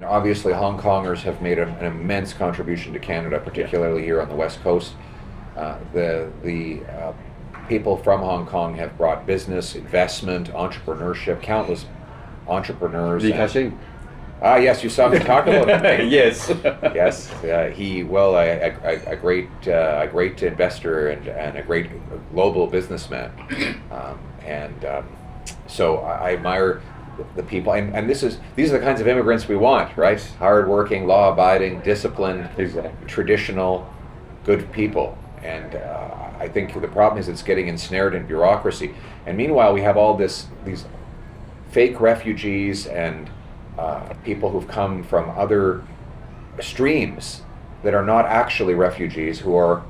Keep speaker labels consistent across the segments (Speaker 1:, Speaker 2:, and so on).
Speaker 1: obviously Hong Kongers have made an immense contribution to Canada, particularly here on the West Coast. The people from Hong Kong have brought business, investment, entrepreneurship, countless entrepreneurs. Yes, you saw me talk about him.
Speaker 2: Yes.
Speaker 1: Yes, a great investor and a great global businessman. So I admire the people, and these are the kinds of immigrants we want, right? Hardworking, law-abiding, disciplined,
Speaker 2: Exactly.
Speaker 1: traditional, good people. And I think the problem is it's getting ensnared in bureaucracy. And meanwhile, we have all these fake refugees and people who've come from other streams that are not actually refugees, who are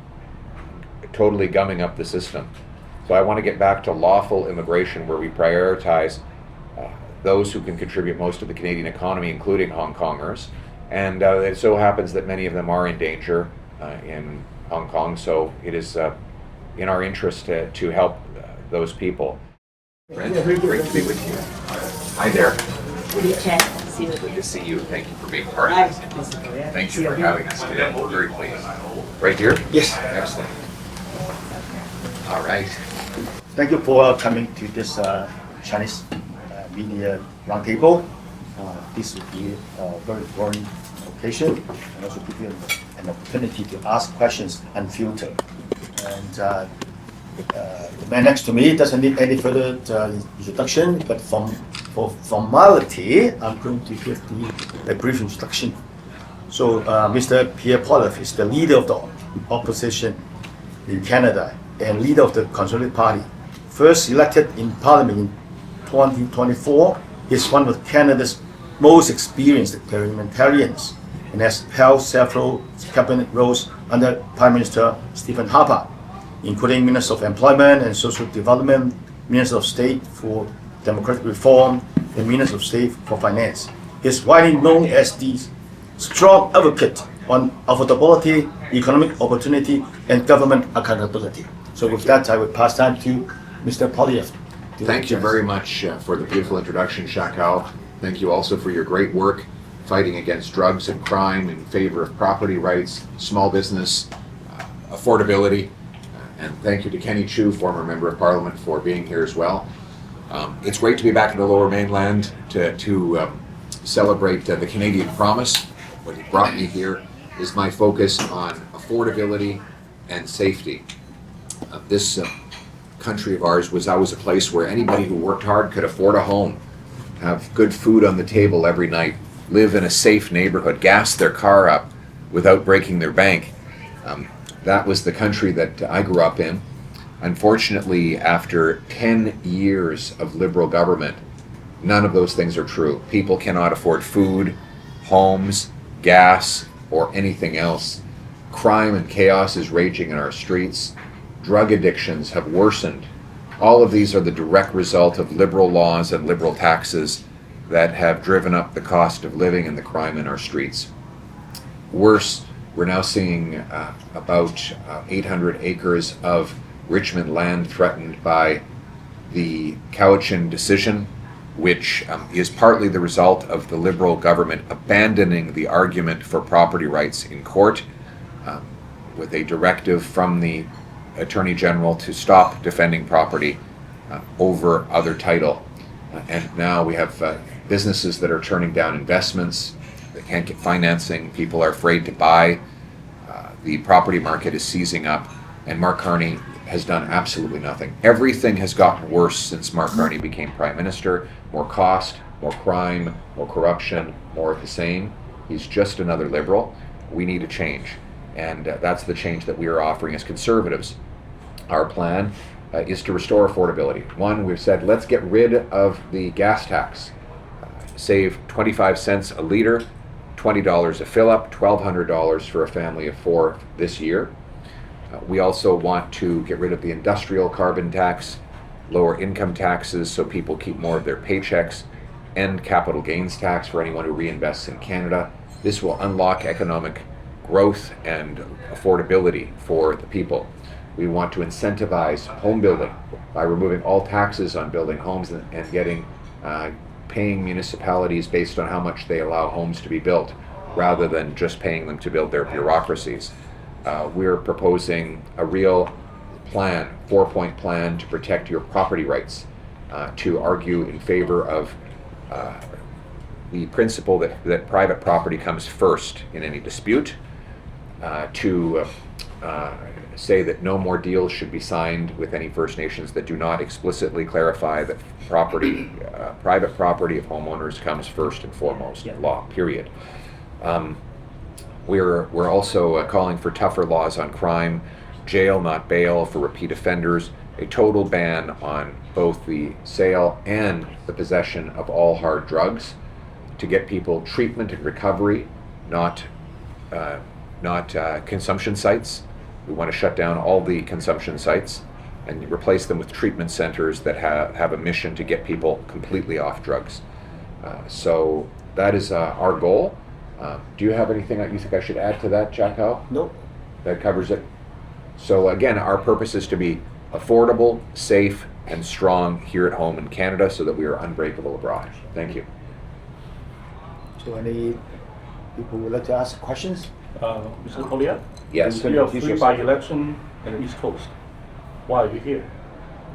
Speaker 1: totally gumming up the system. So I want to get back to lawful immigration, where we prioritize those who can contribute most to the Canadian economy, including Hong Kongers. And it so happens that many of them are in danger in Hong Kong, so it is in our interest to help those people. Brent, great to be with you. Hi there. Good to see you. Thank you for being part of this. Thank you for having us today. We're very pleased. Right here?
Speaker 3: Yes.
Speaker 1: Excellent. All right.
Speaker 3: Thank you for coming to this Chinese media roundtable. This will be a very important occasion, and also give you an opportunity to ask questions unfiltered. And the man next to me doesn't need any further introduction, but for formality, I'm going to give a brief introduction. So Mr. Pierre Poilievre is the leader of the opposition in Canada and leader of the Conservative Party. First elected in Parliament in 2024, he is one of Canada's most experienced parliamentarians and has held several cabinet roles under Prime Minister Stephen Harper, including Minister of Employment and Social Development, Minister of State for Democratic Reform, and Minister of State for Finance. He is widely known as the strong advocate on affordability, economic opportunity, and government accountability. So with that, I will pass time to Mr. Poilievre.
Speaker 1: Thank you very much for the beautiful introduction, Shakal. Thank you also for your great work fighting against drugs and crime in favor of property rights, small business, affordability. And thank you to Kenny Chu, former Member of Parliament, for being here as well. It's great to be back in the Lower Mainland to celebrate the Canadian Promise. What brought me here is my focus on affordability and safety. This country of ours was always a place where anybody who worked hard could afford a home, have good food on the table every night, live in a safe neighborhood, gas their car up without breaking their bank. That was the country that I grew up in. Unfortunately, after 10 years of Liberal government, none of those things are true. People cannot afford food, homes, gas, or anything else. Crime and chaos is raging in our streets. Drug addictions have worsened. All of these are the direct result of Liberal laws and Liberal taxes that have driven up the cost of living and the crime in our streets. Worse, we're now seeing about 800 acres of Richmond land threatened by the Cowichan decision, which is partly the result of the Liberal government abandoning the argument for property rights in court with a directive from the Attorney General to stop defending property over other title. And now we have businesses that are turning down investments. They can't get financing. People are afraid to buy. The property market is seizing up, and Mark Carney has done absolutely nothing. Everything has gotten worse since Mark Carney became Prime Minister. More cost, more crime, more corruption, more of the same. He's just another Liberal. We need a change, and that's the change that we are offering as Conservatives. Our plan is to restore affordability. One, we've said, let's get rid of the gas tax. Save 25 cents a litre, $20 a fill-up, $1,200 for a family of four this year. We also want to get rid of the industrial carbon tax, lower income taxes so people keep more of their paychecks, end capital gains tax for anyone who reinvests in Canada. This will unlock economic growth and affordability for the people. We want to incentivize home building by removing all taxes on building homes and getting paying municipalities based on how much they allow homes to be built, rather than just paying them to build their bureaucracies. We're proposing a real plan, 4-point plan to protect your property rights, to argue in favor of the principle that private property comes first in any dispute, to say that no more deals should be signed with any First Nations that do not explicitly clarify that property, private property of homeowners comes first and foremost in law, period. We're also calling for tougher laws on crime, jail, not bail, for repeat offenders, a total ban on both the sale and the possession of all hard drugs, to get people treatment and recovery, not consumption sites. We want to shut down all the consumption sites and replace them with treatment centers that have a mission to get people completely off drugs. So that is our goal. Do you have anything that you think I should add to that, Jacko?
Speaker 3: No.
Speaker 1: That covers it. So again, our purpose is to be affordable, safe, and strong here at home in Canada, so that we are unbreakable abroad. Thank you.
Speaker 3: So any people would like to ask questions?
Speaker 2: Mr. Poilievre?
Speaker 1: Yes.
Speaker 2: You have free by-election in the East Coast. Why are you here?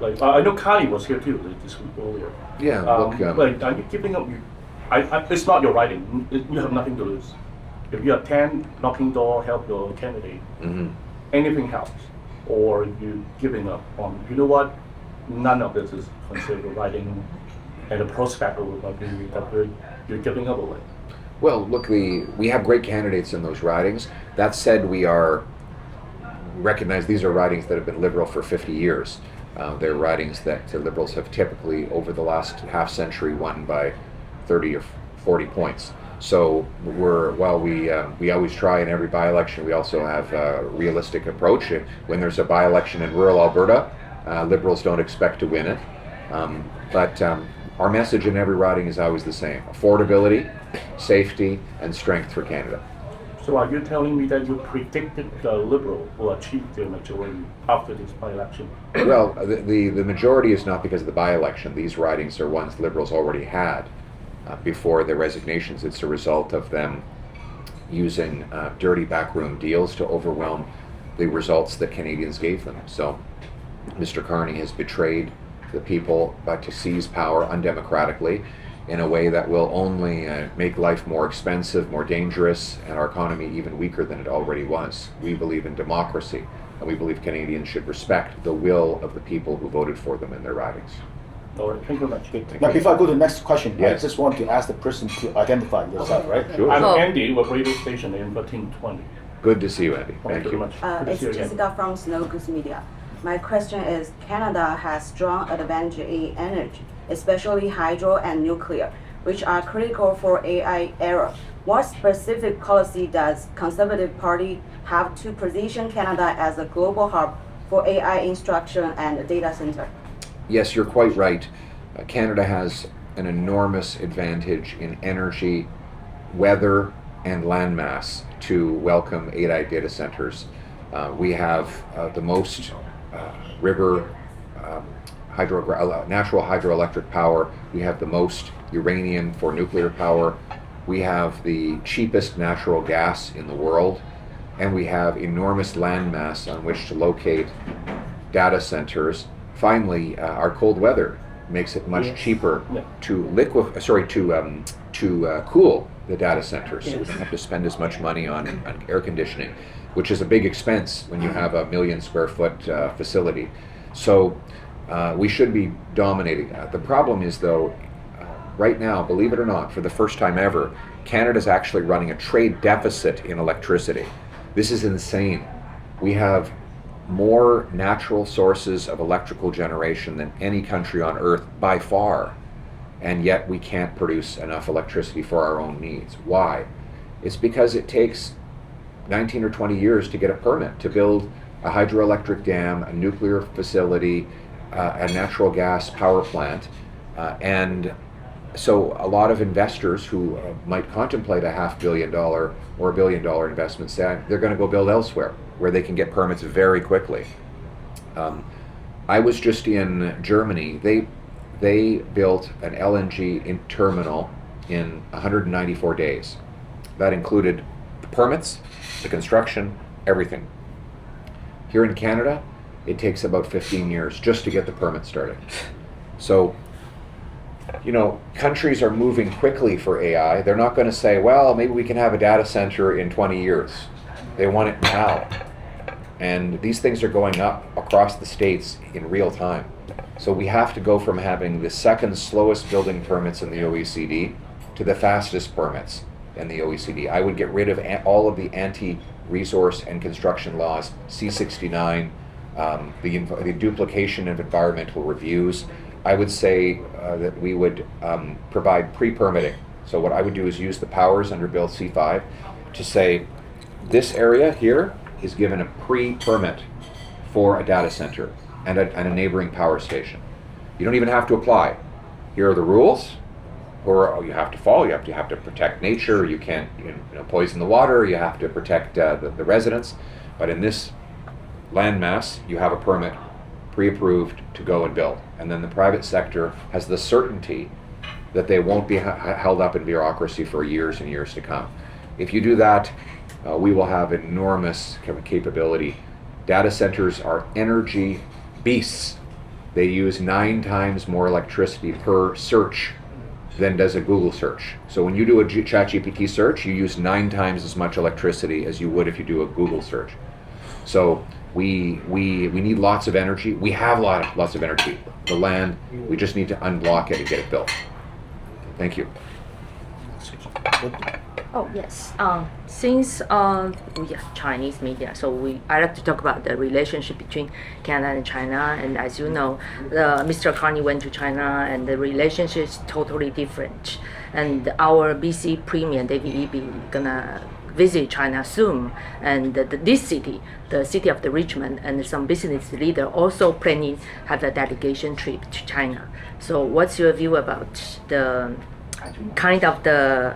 Speaker 2: Like, I know Carney was here too this week earlier.
Speaker 1: Yeah, look,
Speaker 2: like, are you giving up? It's not your writing. You have nothing to lose. If you attend knocking door, help your candidate, anything helps. Or you giving up on, you know what? None of this is considered writing, and the prospect of that you're giving up away.
Speaker 1: well, look, we have great candidates in those ridings. That said, we recognize these are ridings that have been Liberal for 50 years. They're ridings that Liberals have typically, over the last half century, won by 30 or 40 points. So while we always try in every by-election, we also have a realistic approach. When there's a by-election in rural Alberta, Liberals don't expect to win it. But our message in every riding is always the same: affordability, safety, and strength for Canada.
Speaker 2: So are you telling me that you predicted the Liberal will achieve their majority after this by-election?
Speaker 1: Well, the majority is not because of the by-election. These ridings are ones Liberals already had before their resignations. It's a result of them using dirty backroom deals to overwhelm the results that Canadians gave them. So Mr. Carney has betrayed the people to seize power undemocratically in a way that will only make life more expensive, more dangerous, and our economy even weaker than it already was. We believe in democracy, and we believe Canadians should respect the will of the people who voted for them in their ridings.
Speaker 2: All right, thank you very much.
Speaker 3: Now, before I go to the next question,
Speaker 1: Yes.
Speaker 3: I just want to ask the person to identify yourself, right?
Speaker 1: Sure.
Speaker 2: I'm
Speaker 4: Oh.
Speaker 2: Andy with radio station in 1320.
Speaker 1: Good to see you, Andy.
Speaker 2: Thank you very much. Good to
Speaker 4: It's
Speaker 2: see you again.
Speaker 4: Jessica from Snow Goose Media. My question is, Canada has strong advantage in energy, especially hydro and nuclear, which are critical for AI era. What specific policy does Conservative Party have to position Canada as a global hub for AI instruction and data center?
Speaker 1: Yes, you're quite right. Canada has an enormous advantage in energy, weather, and landmass to welcome AI data centers. We have the most natural hydroelectric power. We have the most uranium for nuclear power. We have the cheapest natural gas in the world. And we have enormous landmass on which to locate data centers. Finally, our cold weather makes it much cheaper to cool the data centers. So we don't have to spend as much money on air conditioning, which is a big expense when you have a 1 million square foot facility. So we should be dominating that. The problem is, though, right now, believe it or not, for the first time ever, Canada's actually running a trade deficit in electricity. This is insane. We have more natural sources of electrical generation than any country on earth by far, and yet we can't produce enough electricity for our own needs. Why? It's because it takes 19 or 20 years to get a permit to build a hydroelectric dam, a nuclear facility, a natural gas power plant, and so a lot of investors who might contemplate a $500 million or $1 billion investment say they're going to go build elsewhere where they can get permits very quickly. I was just in Germany. They they built an LNG terminal in 194 days. That included the permits, the construction, everything. Here in Canada, it takes about 15 years just to get the permit started. So, countries are moving quickly for AI. They're not going to say, well, maybe we can have a data center in 20 years. They want it now. And these things are going up across the states in real time. So we have to go from having the second slowest building permits in the OECD to the fastest permits in the OECD. I would get rid of all of the anti-resource and construction laws, C-69, the duplication of environmental reviews. I would say that we would provide pre-permitting. So what I would do is use the powers under Bill C-5 to say, this area here is given a pre-permit for a data center and a neighboring power station. You don't even have to apply. Here are the rules, or you have to follow. You have to protect nature. You can't poison the water. You have to protect the residents. But in this landmass, you have a permit pre-approved to go and build. And then the private sector has the certainty that they won't be held up in bureaucracy for years and years to come. If you do that, we will have enormous capability. Data centers are energy beasts. They use 9 times more electricity per search than does a Google search. So when you do a ChatGPT search, you use 9 times as much electricity as you would if you do a Google search. So we need lots of energy. We have lots of energy. The land, we just need to unblock it and get it built. Thank you.
Speaker 5: Oh yes. Since we are Chinese media, so I like to talk about the relationship between Canada and China. And as you know, Mr. Carney went to China, and the relationship is totally different. And our BC Premier David Eby gonna visit China soon. And this city, the city of the Richmond, and some business leader also planning have a delegation trip to China. So what's your view about the kind of the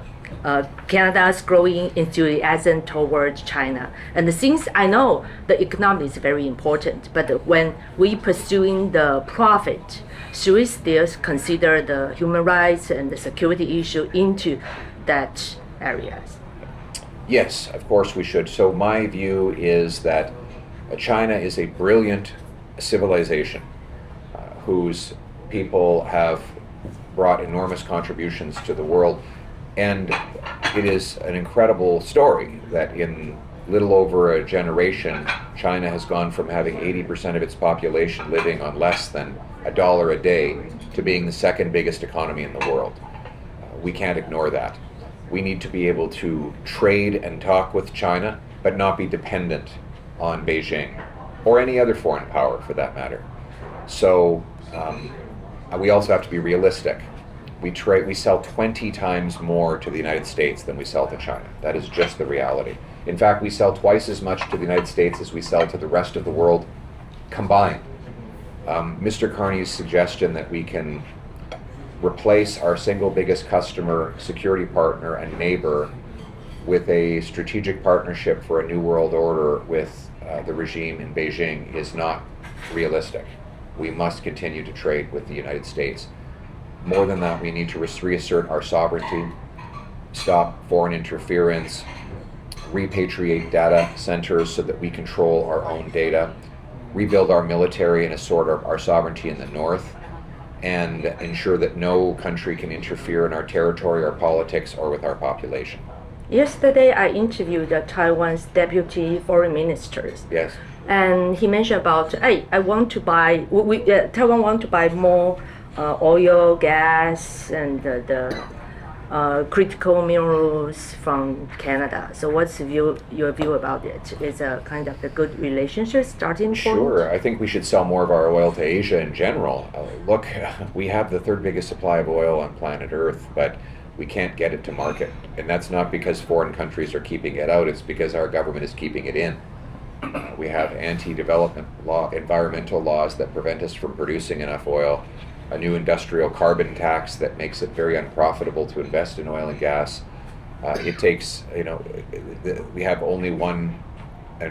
Speaker 5: Canada's growing enthusiasm towards China? And since I know the economy is very important, but when we pursuing the profit, should we still consider the human rights and the security issue into that areas?
Speaker 1: Yes, of course we should. So my view is that China is a brilliant civilization whose people have brought enormous contributions to the world. And it is an incredible story that in little over a generation, China has gone from having 80% of its population living on less than $1 a day to being the second biggest economy in the world. We can't ignore that. We need to be able to trade and talk with China, but not be dependent on Beijing or any other foreign power for that matter. So we also have to be realistic. We sell 20 times more to the United States than we sell to China. That is just the reality. In fact, we sell twice as much to the United States as we sell to the rest of the world combined. Mr. Carney's suggestion that we can replace our single biggest customer, security partner, and neighbor with a strategic partnership for a new world order with the regime in Beijing is not realistic. We must continue to trade with the United States. More than that, we need to reassert our sovereignty, stop foreign interference, repatriate data centers so that we control our own data, rebuild our military and assert our sovereignty in the north, and ensure that no country can interfere in our territory, our politics, or with our population.
Speaker 5: Yesterday, I interviewed Taiwan's deputy foreign minister.
Speaker 1: Yes.
Speaker 5: And he mentioned about, hey, I want to buy, Taiwan want to buy more oil, gas, and the critical minerals from Canada. So what's your view about it? Is a kind of a good relationship starting point?
Speaker 1: Sure. I think we should sell more of our oil to Asia in general. Look, we have the 3rd biggest supply of oil on planet Earth, but we can't get it to market. And that's not because foreign countries are keeping it out, it's because our government is keeping it in. We have anti-development law, environmental laws that prevent us from producing enough oil, a new industrial carbon tax that makes it very unprofitable to invest in oil and gas. It takes, we have only one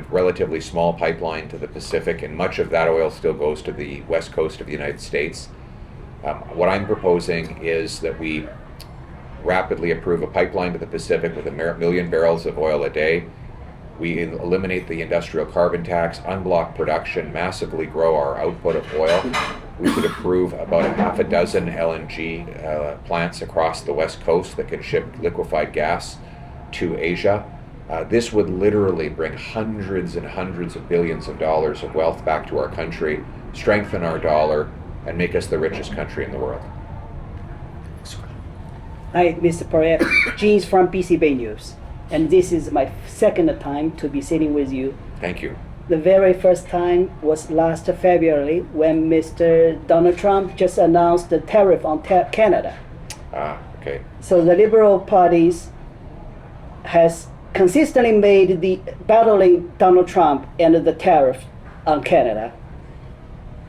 Speaker 1: relatively small pipeline to the Pacific, and much of that oil still goes to the west coast of the United States. What I'm proposing is that we rapidly approve a pipeline to the Pacific with 1 million barrels of oil a day. We eliminate the industrial carbon tax, unblock production, massively grow our output of oil. We could approve about a half a dozen LNG plants across the West Coast that can ship liquefied gas to Asia. This would literally bring hundreds and hundreds of billions of dollars of wealth back to our country, strengthen our dollar, and make us the richest country in the world.
Speaker 6: Hi, Mr. Poilievre. Jeans from PC Bay News. And this is my second time to be sitting with you.
Speaker 1: Thank you.
Speaker 6: The very first time was last February when Mr. Donald Trump just announced the tariff on Canada.
Speaker 1: Okay.
Speaker 6: So the Liberal parties has consistently made the battling Donald Trump and the tariff on Canada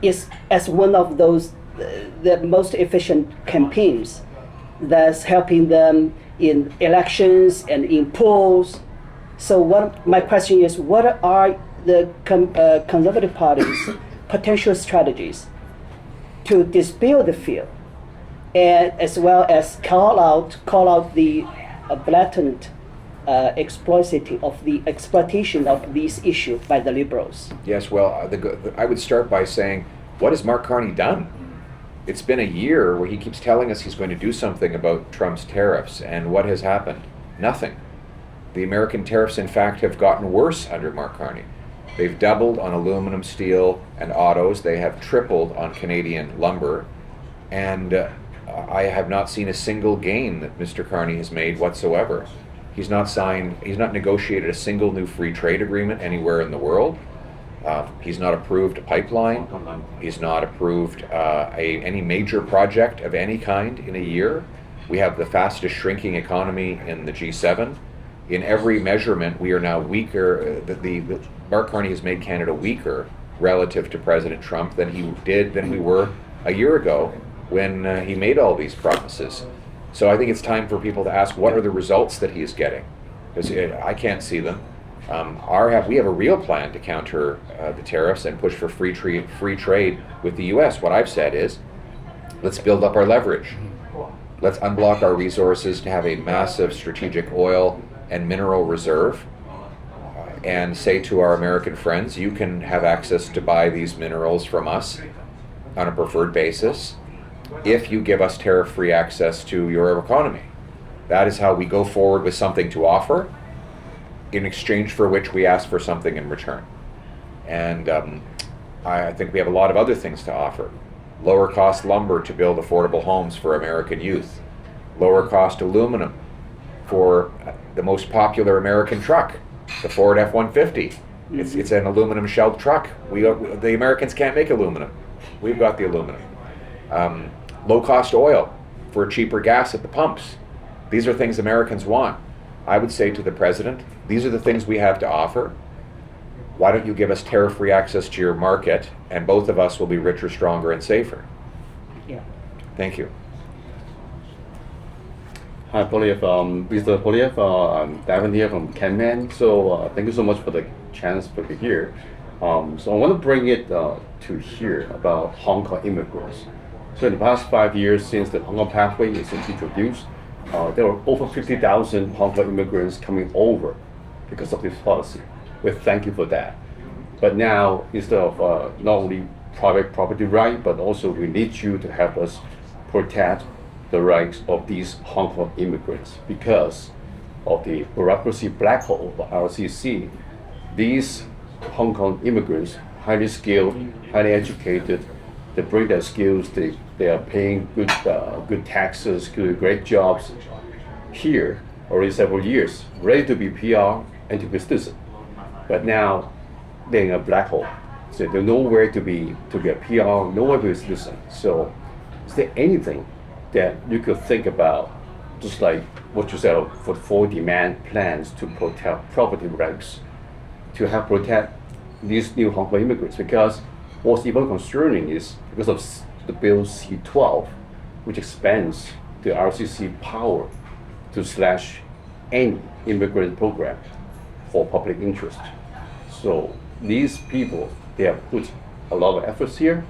Speaker 6: is as one of those the most efficient campaigns that's helping them in elections and in polls. So my question is, what are the Conservative Party's potential strategies to dispel the fear, and as well as call out the blatant exploitation of these issues by the Liberals?
Speaker 1: Yes, well, I would start by saying, what has Mark Carney done? It's been a year where he keeps telling us he's going to do something about Trump's tariffs, and what has happened? Nothing. The American tariffs, in fact, have gotten worse under Mark Carney. They've doubled on aluminum, steel, and autos. They have tripled on Canadian lumber, and I have not seen a single gain that Mr. Carney has made whatsoever. He's not negotiated a single new free trade agreement anywhere in the world. He's not approved a pipeline. He's not approved any major project of any kind in a year. We have the fastest shrinking economy in the G7. In every measurement, we are now weaker. Mark Carney has made Canada weaker relative to President Trump than we were a year ago when he made all these promises. So I think it's time for people to ask, what are the results that he is getting? Because I can't see them. We have a real plan to counter the tariffs and push for free trade with the U.S. What I've said is, let's build up our leverage. Let's unblock our resources to have a massive strategic oil and mineral reserve, and say to our American friends, you can have access to buy these minerals from us on a preferred basis if you give us tariff-free access to your economy. That is how we go forward with something to offer, in exchange for which we ask for something in return. And I think we have a lot of other things to offer. Lower cost lumber to build affordable homes for American youth. Lower cost aluminum for the most popular American truck, the Ford F-150. It's an aluminum shelled truck. The Americans can't make aluminum. We've got the aluminum. Low cost oil for cheaper gas at the pumps. These are things Americans want. I would say to the president, these are the things we have to offer. Why don't you give us tariff-free access to your market, and both of us will be richer, stronger, and safer.
Speaker 6: Yeah.
Speaker 1: Thank you.
Speaker 7: Hi, Poilievre. Mr. Poilievre, I'm Davin here from CanMen. So thank you so much for the chance to be here. So I want to bring it to here about Hong Kong immigrants. So in the past 5 years since the Hong Kong pathway is introduced, there were over 50,000 Hong Kong immigrants coming over because of this policy. We thank you for that. But now, instead of not only private property right, but also we need you to help us protect the rights of these Hong Kong immigrants because of the bureaucracy black hole of IRCC. These Hong Kong immigrants, highly skilled, highly educated, they bring their skills, they are paying good taxes, great jobs here already several years, ready to be PR and to be citizen. But now they're in a black hole. So there's nowhere to be a PR, nowhere to be a citizen. So is there anything that you could think about, just like what you said for 4 demand plans to protect property rights, to help protect these new Hong Kong immigrants? Because what's even concerning is because of the Bill C-12, which expands the RCC power to slash any immigrant program for public interest. So these people, they have put a lot of efforts here,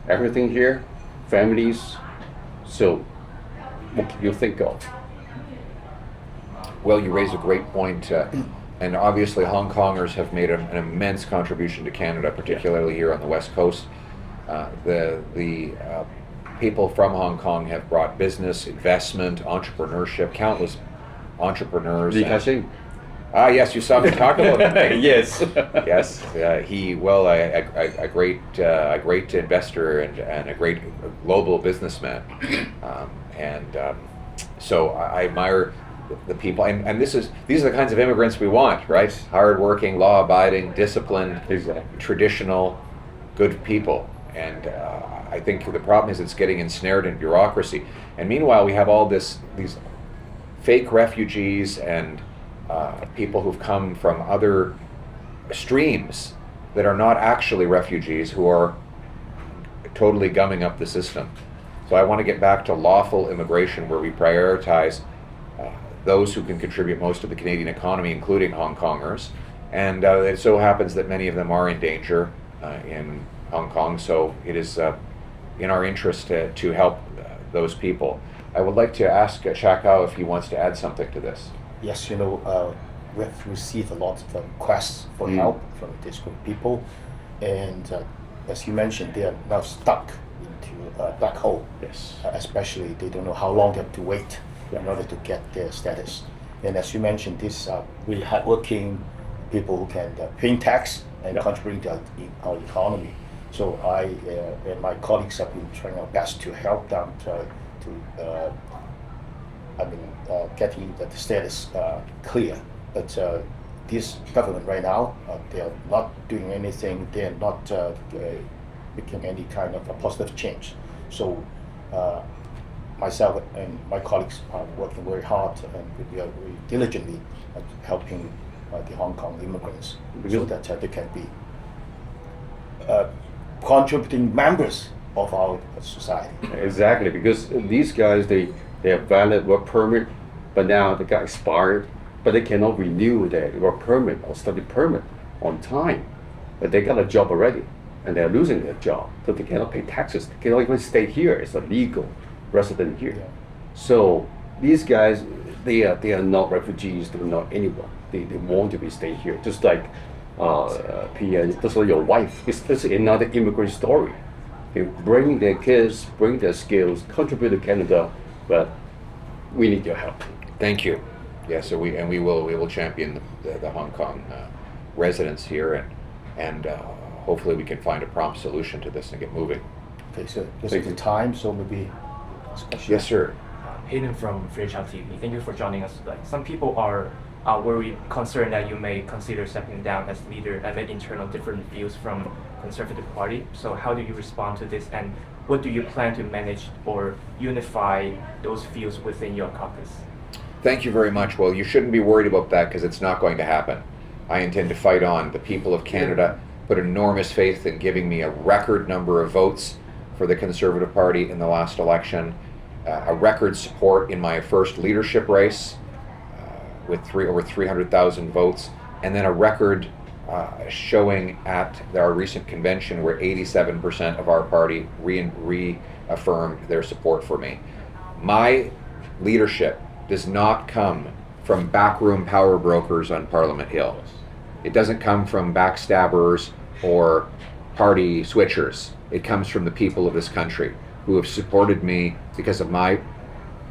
Speaker 7: everything here, families, So, what can you think of?
Speaker 1: Well, you raise a great point, and obviously Hong Kongers have made an immense contribution to Canada, particularly here on the West Coast. The people from Hong Kong have brought business, investment, entrepreneurship, countless entrepreneurs.
Speaker 7: Li Ka-shing.
Speaker 1: Ah, yes, you saw me talk about him.
Speaker 7: Yes.
Speaker 1: Yes, a great investor and a great global businessman, so I admire the people, and these are the kinds of immigrants we want, right? Hardworking, law-abiding, disciplined,
Speaker 7: Exactly.
Speaker 1: traditional, good people. And I think the problem is it's getting ensnared in bureaucracy. And meanwhile, we have all these fake refugees and people who've come from other streams that are not actually refugees, who are totally gumming up the system. So I want to get back to lawful immigration, where we prioritize those who can contribute most to the Canadian economy, including Hong Kongers. And it so happens that many of them are in danger in Hong Kong, so it is in our interest to help those people. I would like to ask Chakao if he wants to add something to this.
Speaker 3: Yes, we have received a lot of requests for help from this group of people, and as you mentioned, they are now stuck into a black hole.
Speaker 7: Yes.
Speaker 3: Especially they don't know how long they have to wait in order to get their status. And as you mentioned, these are really hardworking people who can pay tax and contribute to our economy. So I and my colleagues have been trying our best to help them getting the status clear. But this government right now, they are not doing anything. They are not making any kind of a positive change. So myself and my colleagues are working very hard, and we are very diligently helping the Hong Kong immigrants so that they can be contributing members of our society.
Speaker 7: Exactly, because these guys, they have valid work permit, but now they got expired, but they cannot renew their work permit or study permit on time. But they got a job already, and they're losing their job, so they cannot pay taxes. They cannot even stay here as a legal resident here.
Speaker 3: Yeah.
Speaker 7: So these guys, they are not refugees. They're not anyone. They want to be stay here, just like Pierre, just like your wife. It's another immigrant story. They bring their kids, bring their skills, contribute to Canada, but we need your help.
Speaker 1: Thank you. Yes, so we will champion the Hong Kong residents here, and hopefully we can find a prompt solution to this and get moving.
Speaker 3: Okay, so this is the time, so maybe discussion.
Speaker 1: Yes, sir.
Speaker 8: Hayden from Freechild TV. Thank you for joining us today. Some people are worried, concerned that you may consider stepping down as leader amid internal different views from Conservative Party. So how do you respond to this, and what do you plan to manage or unify those views within your caucus?
Speaker 1: Thank you very much. Well, you shouldn't be worried about that, because it's not going to happen. I intend to fight on. The people of Canada put enormous faith in giving me a record number of votes for the Conservative Party in the last election, a record support in my first leadership race with over 300,000 votes, and then a record showing at our recent convention where 87% of our party reaffirmed their support for me. My leadership does not come from backroom power brokers on Parliament Hill. It doesn't come from backstabbers or party switchers. It comes from the people of this country who have supported me because of my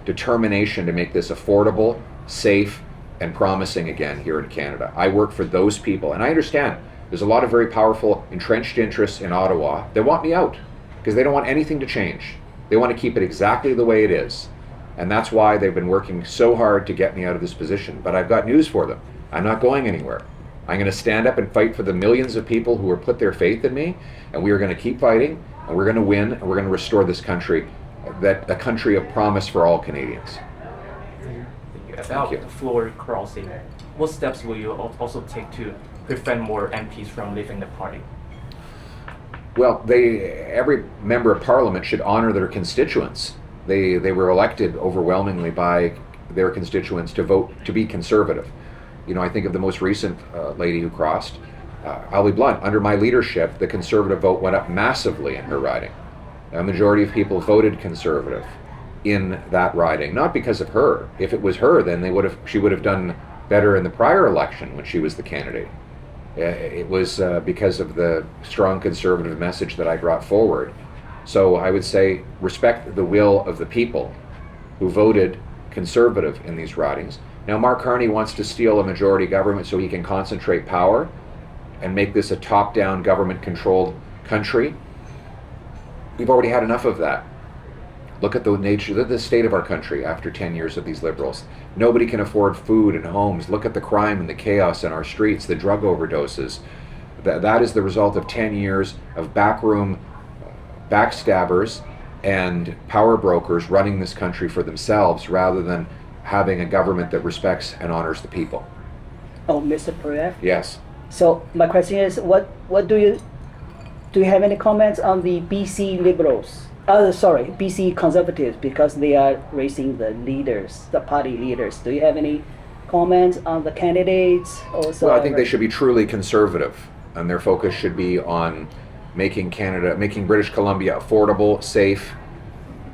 Speaker 1: determination to make this affordable, safe, and promising again here in Canada. I work for those people, and I understand there's a lot of very powerful entrenched interests in Ottawa that want me out because they don't want anything to change. They want to keep it exactly the way it is. And that's why they've been working so hard to get me out of this position. But I've got news for them. I'm not going anywhere. I'm going to stand up and fight for the millions of people who have put their faith in me, and we are going to keep fighting, and we're going to win, and we're going to restore this country, a country of promise for all Canadians.
Speaker 8: About
Speaker 1: you.
Speaker 8: the floor crossing, what steps will you also take to prevent more MPs from leaving the party?
Speaker 1: Well, every member of Parliament should honor their constituents. They were elected overwhelmingly by their constituents to vote to be Conservative. You know, I think of the most recent lady who crossed. I'll be blunt, under my leadership, the Conservative vote went up massively in her riding. A majority of people voted Conservative. in that riding, not because of her. If it was her, then she would have done better in the prior election when she was the candidate. It was because of the strong conservative message that I brought forward. So I would say respect the will of the people who voted conservative in these ridings. Now Mark Carney wants to steal a majority government so he can concentrate power and make this a top-down government-controlled country. We've already had enough of that. Look at the nature, the state of our country after 10 years of these liberals. Nobody can afford food and homes. Look at the crime and the chaos in our streets, the drug overdoses. That is the result of 10 years of backroom backstabbers and power brokers running this country for themselves rather than having a government that respects and honors the people.
Speaker 6: Oh, Mr. Poilievre?
Speaker 1: Yes.
Speaker 6: So my question is, what do you have any comments on the BC Liberals? BC Conservatives, because they are raising the leaders, the party leaders. Do you have any comments on the candidates? Also,
Speaker 1: well, I think they should be truly conservative, and their focus should be on making British Columbia affordable, safe,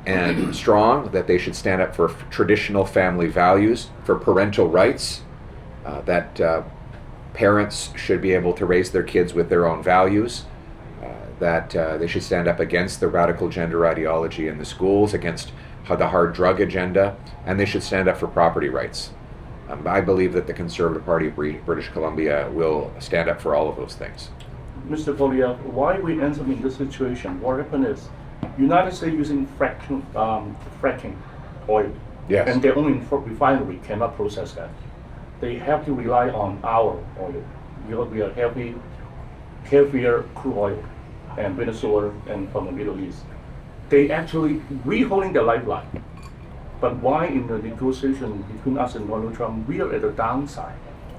Speaker 1: and strong, that they should stand up for traditional family values, for parental rights, that parents should be able to raise their kids with their own values, that they should stand up against the radical gender ideology in the schools, against the hard drug agenda, and they should stand up for property rights. I believe that the Conservative Party of British Columbia will stand up for all of those things.
Speaker 2: Mr. Poilievre, why we end up in this situation? What happened is, United States using fracking oil,
Speaker 1: Yes.
Speaker 2: and their own refinery cannot process that. They have to rely on our oil. We are heavier crude oil, and Venezuela and from the Middle East. They actually holding the lifeline. But why in the negotiation between us and Donald Trump, we are at the downside?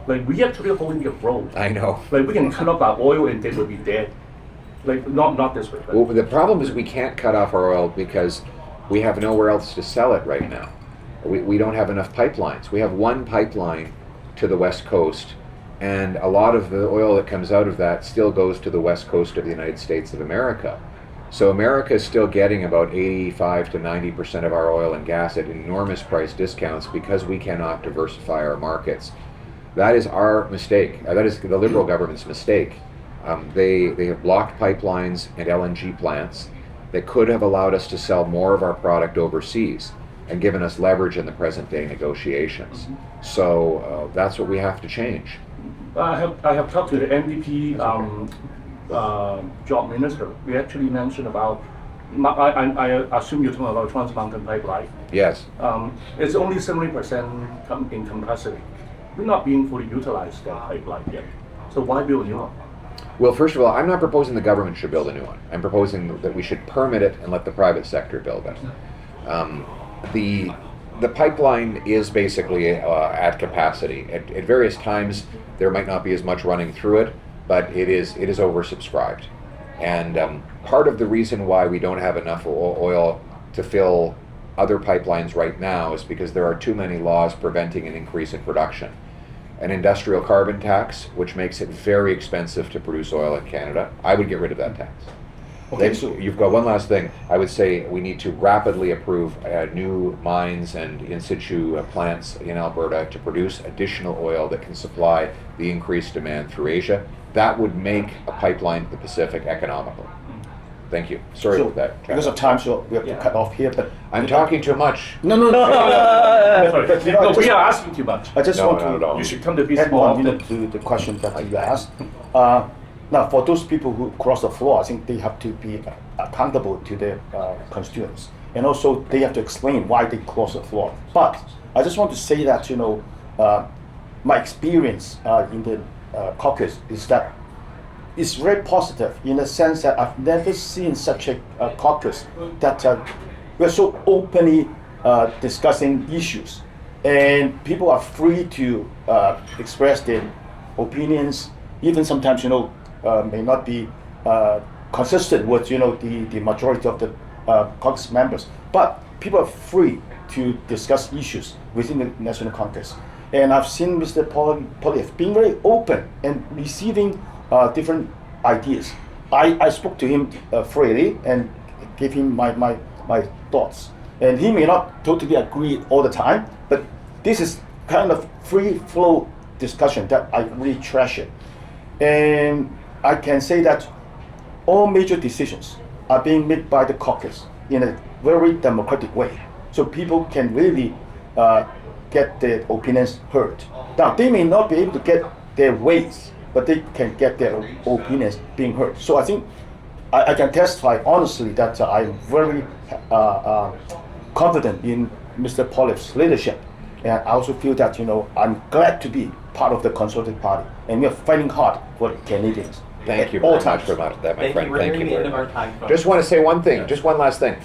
Speaker 2: Like, we actually holding the road.
Speaker 1: I know.
Speaker 2: Like, we can cut off our oil and they will be dead. Like, not this way. But
Speaker 1: Well, the problem is we can't cut off our oil because we have nowhere else to sell it right now. We don't have enough pipelines. We have one pipeline to the West Coast, and a lot of the oil that comes out of that still goes to the West Coast of the United States of America. So America is still getting about 85 to 90% of our oil and gas at enormous price discounts because we cannot diversify our markets. That is our mistake. That is the Liberal government's mistake. They have blocked pipelines and LNG plants that could have allowed us to sell more of our product overseas and given us leverage in the present day negotiations. So that's what we have to change.
Speaker 2: I have talked to the NDP job minister. We actually mentioned about, I assume you're talking about Trans Mountain Pipeline.
Speaker 1: Yes.
Speaker 2: It's only 70% in capacity. We're not being fully utilized that pipeline yet. So why build a new one?
Speaker 1: Well, first of all, I'm not proposing the government should build a new one. I'm proposing that we should permit it and let the private sector build it. The pipeline is basically at capacity. At various times, there might not be as much running through it, but it is oversubscribed. And part of the reason why we don't have enough oil to fill other pipelines right now is because there are too many laws preventing an increase in production. An industrial carbon tax, which makes it very expensive to produce oil in Canada. I would get rid of that tax.
Speaker 3: Okay,
Speaker 1: Then
Speaker 3: so
Speaker 1: you've got one last thing. I would say we need to rapidly approve new mines and in situ plants in Alberta to produce additional oil that can supply the increased demand through Asia. That would make a pipeline to the Pacific economical. Thank you. Sorry
Speaker 3: so
Speaker 1: about that.
Speaker 3: because of time, so we have to cut off here. But
Speaker 1: I'm talking too much.
Speaker 3: no.
Speaker 2: Sorry.
Speaker 3: But, you know, I
Speaker 2: No,
Speaker 3: just-
Speaker 2: we are asking too much.
Speaker 3: I just
Speaker 1: No,
Speaker 3: want
Speaker 1: not at all.
Speaker 3: to
Speaker 2: You should come to BC
Speaker 3: add
Speaker 2: more
Speaker 3: on, you know,
Speaker 2: often.
Speaker 3: to the question that you asked. Now, for those people who cross the floor, I think they have to be accountable to their constituents, and also they have to explain why they cross the floor. But I just want to say that, you know, my experience in the caucus is that it's very positive in the sense that I've never seen such a caucus that we're so openly discussing issues, and people are free to express their opinions. Even sometimes, you know, may not be consistent with, you know, the majority of the caucus members, but people are free to discuss issues within the National Congress. And I've seen Mr. Poilievre being very open and receiving different ideas. I spoke to him freely and gave him my thoughts. And he may not totally agree all the time, but this is kind of free flow discussion that I really treasure. And I can say that all major decisions are being made by the caucus in a very democratic way. So people can really get their opinions heard. Now, they may not be able to get their ways, but they can get their opinions being heard. So I think I can testify honestly that I'm very confident in Mr. Poilievre's leadership. And I also feel that, I'm glad to be part of the Conservative Party. And we are fighting hard for Canadians.
Speaker 1: Thank you
Speaker 3: All
Speaker 1: very much
Speaker 3: times.
Speaker 1: for that, my friend.
Speaker 9: We're
Speaker 1: Thank
Speaker 9: nearing
Speaker 1: you
Speaker 9: the
Speaker 1: very
Speaker 9: end of our
Speaker 1: much.
Speaker 9: time, folks.
Speaker 1: Just want to say one thing, just one last thing.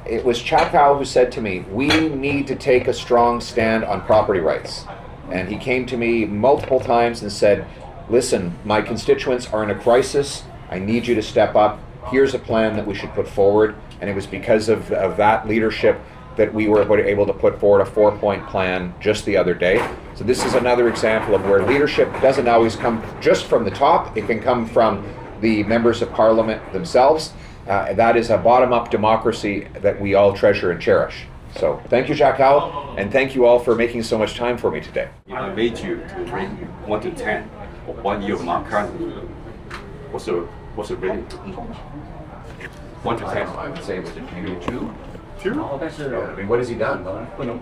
Speaker 1: It was Chakao who said to me, we need to take a strong stand on property rights. And he came to me multiple times and said, listen, my constituents are in a crisis. I need you to step up. Here's a plan that we should put forward. And it was because of that leadership that we were able to put forward a 4-point plan just the other day. So this is another example of where leadership doesn't always come just from the top. It can come from the members of parliament themselves. That is a bottom-up democracy that we all treasure and cherish. So thank you, Jacques Howell, and thank you all for making so much time for me today.
Speaker 10: If I made you to rate 1 to 10 for 1 year of Mark Carney, what's the rating? 1 to 10.
Speaker 1: I would say it was maybe a 2.
Speaker 10: 2?
Speaker 1: I mean, what has he done?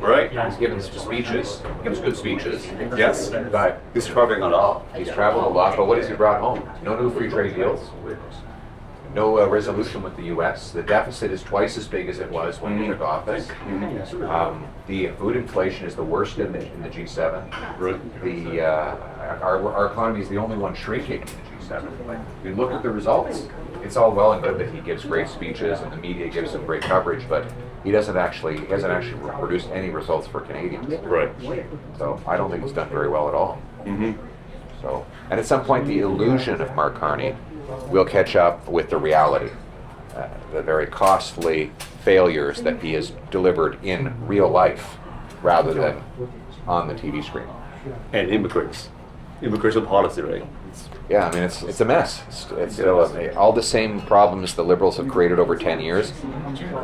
Speaker 10: Right.
Speaker 1: He's given speeches, gives good speeches.
Speaker 10: Yes.
Speaker 1: But
Speaker 10: He's traveling a lot.
Speaker 1: he's traveled a lot, but what has he brought home? No new free trade deals. No resolution with the U.S. The deficit is twice as big as it was when he took office. The food inflation is the worst in the G7.
Speaker 10: Right.
Speaker 1: Our economy is the only one shrinking in the G7. If you look at the results, it's all well and good that he gives great speeches and the media gives him great coverage, but he hasn't actually produced any results for Canadians.
Speaker 10: Right.
Speaker 1: So I don't think he's done very well at all.
Speaker 10: Mm-hmm.
Speaker 1: So, and at some point, the illusion of Mark Carney will catch up with the reality, the very costly failures that he has delivered in real life rather than on the TV screen.
Speaker 10: And immigrants. Immigration policy, right?
Speaker 1: Yeah, I mean, it's a mess. It's still all the same problems the Liberals have created over 10 years.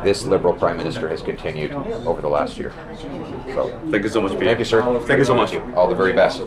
Speaker 1: This Liberal Prime Minister has continued over the last year. So,
Speaker 10: Thank you so much, Pierre.
Speaker 1: thank you, sir.
Speaker 10: Thank you so much.
Speaker 1: All the very best.